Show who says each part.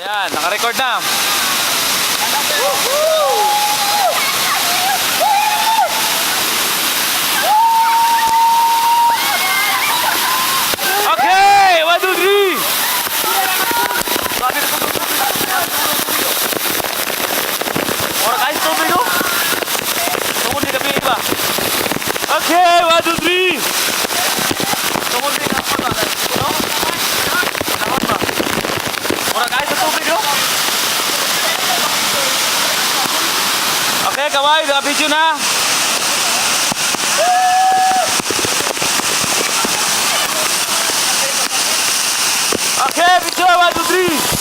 Speaker 1: Ayan, naka-record na. Okay, 1, 2, 3. Orang guys, tubig no? Tungod din kami iba. Okay, 1, 2, 3. Tungod din kami iba. No? Nakot ba? Orang guys, tubig no? Okay, kaway, naka-video na. Okay, video, 1, 2, 3.